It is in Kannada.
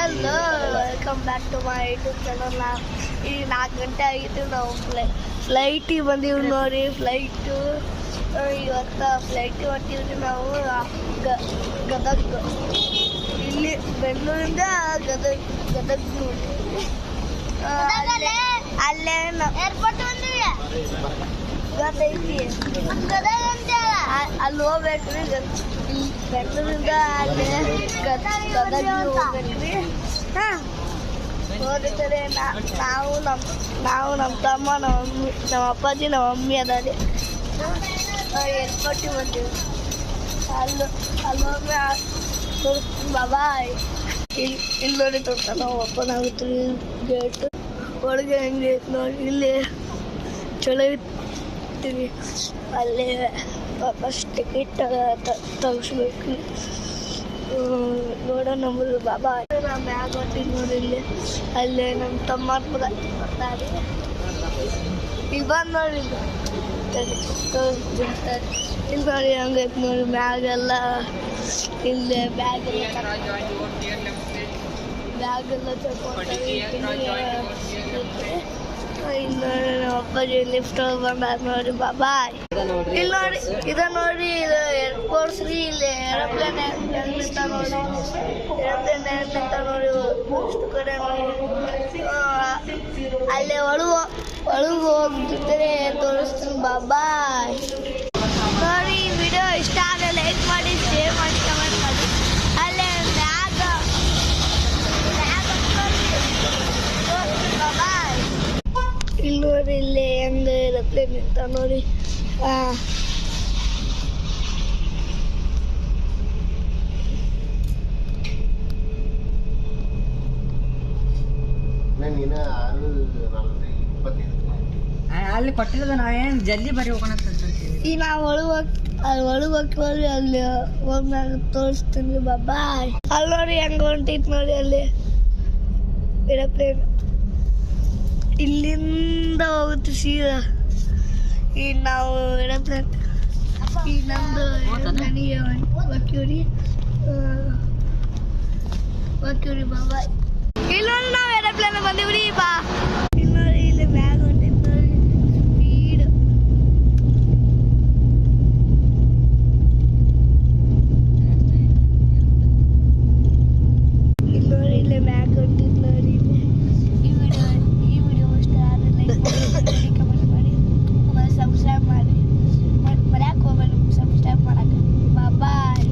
Yellow welcome back to my YouTube channel. ಈಗ 4 ಗಂಟೆ ಆಗಿತ್ತು. ನಾವು ಫ್ಲೈಟಿಗೆ ಬಂದೀವಿ ನೋಡಿ. ಇವತ್ತು ಫ್ಲೈಟಿಗೆ ಹೊಂಟಿದ್ವಿ ನಾವು ಗದಗ್. ಇಲ್ಲಿ ಬೆಂಗಳೂರಿಂದ ಗದಗ್ ನೋಡ್ತೀವಿ. ಅಲ್ಲೇ ಏರ್ಪೋರ್ಟ್ ಬಂದಿವಿ. ಗೊತ್ತೈತಿ ಅಲ್ಲಿ ಹೋಗ್ಬೇಕ್ರಿ. ಬೆಂಗಳೂರಿಂದ ಅಲ್ಲಿ ಗದಗ್ ಹೋಗ್ಬೇಕ್ರಿ. ಹೋಗ್ತಾರೆ. ನಾವು ನಮ್ಮ ತಮ್ಮ, ನಮ್ಮ ಅಪ್ಪಾಜಿ, ನಮ್ಮ ಮಮ್ಮಿ ಅದಾರಿ. ಏರ್ಪೋರ್ಟಿಗೆ ಬಂದೀವಿ. ಅಲ್ಲೊಮ್ಮೆ ತೋರಿಸ್ತೀನಿ ಬಾಬಾಯ್. ಇಲ್ಲಿ ನೋಡಿ ತೋರ್ಸ ನಾವು ಓಪನ್ ಆಗುತ್ತೀವಿ ಗೇಟ್. ಒಳಗೆ ಹೆಂಗೆ ಐತೆ ನೋಡಿ. ಇಲ್ಲಿ ಚಲೋ ಇರ್ತೀವಿ. ಅಲ್ಲೇ ಫಸ್ಟ್ ಟಿಕೆಟ್ ತೆಗಿಸ್ಬೇಕು. ನೋಡೋಣ ನಮ್ಮದು ಬಾಬಾ. ನಾವು ಮ್ಯಾಗ ಹೊಟ್ಟಿದ್ದು ನೋಡಿ. ಇಲ್ಲಿ ಅಲ್ಲೇ ನಮ್ಮ ತಮ್ಮ ಬರ್ತಾರೆ. ಈಗ ಬಂದು ನೋಡಿ. ತೋರಿಸ್ತಾರೆ. ಇಲ್ಲಿ ನೋಡಿ ಹಂಗೈತೆ ನೋಡಿ ಮ್ಯಾಗೆಲ್ಲ. ಇಲ್ಲೇ ಬ್ಯಾಗೆಲ್ಲ ತಗೊಂಡ್ರೆ ಇನ್ನು ನಮ್ಮ ಅಪ್ಪಾಜಿ ಲಿಫ್ಟ್ ಬಂದಾರ ನೋಡಿ ಬಾಬಾಯ್. ಇಲ್ಲಿ ನೋಡಿ ನೋಡಿ ಇದು ಏರ್ಪೋರ್ಟ್ಸ್ ರೀ. ಇಲ್ಲಿ ಏರೋಪ್ಲೇನ್ ನಿಲ್ಲಿಸ್ತಾ ನೋಡಿ. ಏರೋಪ್ಲೇನ್ ನಿಂತ ನೋಡಿ. ಅಷ್ಟು ಕಡೆ ನೋಡಿ. ಅಲ್ಲೇ ಒಳಗೆ ಹೋಗ್ತಿರ್ತಾರೆ. ತೋರಿಸ್ತೀನಿ ಬಾಬಾಯ್. ನೋಡಿ ವಿಡಿಯೋ ಇಷ್ಟ ಆದರೆ ಲೈಕ್ ಮಾಡಿ, ಶೇರ್ ಮಾಡಿ, ಕಮೆಂಟ್ ಮಾಡಿ. ಅಲ್ಲೇ ಮ್ಯಾಗ ಬಾಬಾಯ್. ಇಲ್ಲಿ ನೋಡಿ. ಇಲ್ಲಿ ಹೆಂಗೆ ಏರೋಪ್ಲೇನ್ ನಿಂತ ನೋಡಿ. ಅಲ್ಲಿ ಕೊಟ್ಟಿರೋದು ನಾವೇನು ಜಲ್ದಿ ಬರೀ ಹೋಗೋಣ. ಈಗ ನಾವು ಒಳಗೆ ಹೋಗ್ತೀವಿ. ಅಲ್ಲಿ ಹೋಗ್ಮ್ಯಾಗ ತೋರಿಸ್ತೀನಿ ಬಾಬಾಯ್. ಅಲ್ಲಿ ನೋಡಿ ಹೆಂಗೆ ಹೊಂಟೈತಿ ನೋಡಿ. ಅಲ್ಲಿ ಏರೋಪ್ಲೇನ್ ಇಲ್ಲಿಂದ ಹೋಗುತ್ತೆ ಸೀದಾ. ಈಗ ನಾವು ಏರೋಪ್ಲೇನ್ ಈಗ ನಮ್ಮದು ನನಗೆ ಹೋಗ್ತೀವ್ರಿ ಬಾಬಾಯ್. ಇಲ್ಲೊಂದು ನಾವು ಏರೋಪ್ಲೇನ್ ಬಂದೀವ್ರಿ ಬಾ. ಇಲ್ಲಿ ನೋಡಿ. ಇಲ್ಲಿ ಮ್ಯಾಗ ಹೊಂಟೈತಿ ನೋಡಿ. ಸ್ಪೀಡ್ ಇಲ್ಲಿ ನೋಡಿ. ಇಲ್ಲಿ ಮ್ಯಾಗ ಹೊಂಟೈತಿ ನೋಡಿ. ಈ ವಿಡಿಯೋ ಇಷ್ಟ ಆದರೆ ಲೈಕ್ ಮಾಡಿ, ಕಮೆಂಟ್ ಮಾಡಿ, ಆಮೇಲೆ ಸಬ್ಸ್ಕ್ರೈಬ್ ಮಾಡಿ. ಮರ್ಯಾಕೆ ಹೋಗ್ಬೇಡಿ ಸಬ್ಸ್ಕ್ರೈಬ್ ಮಾಡಕ್ಕೆ. ಬಾಯ್.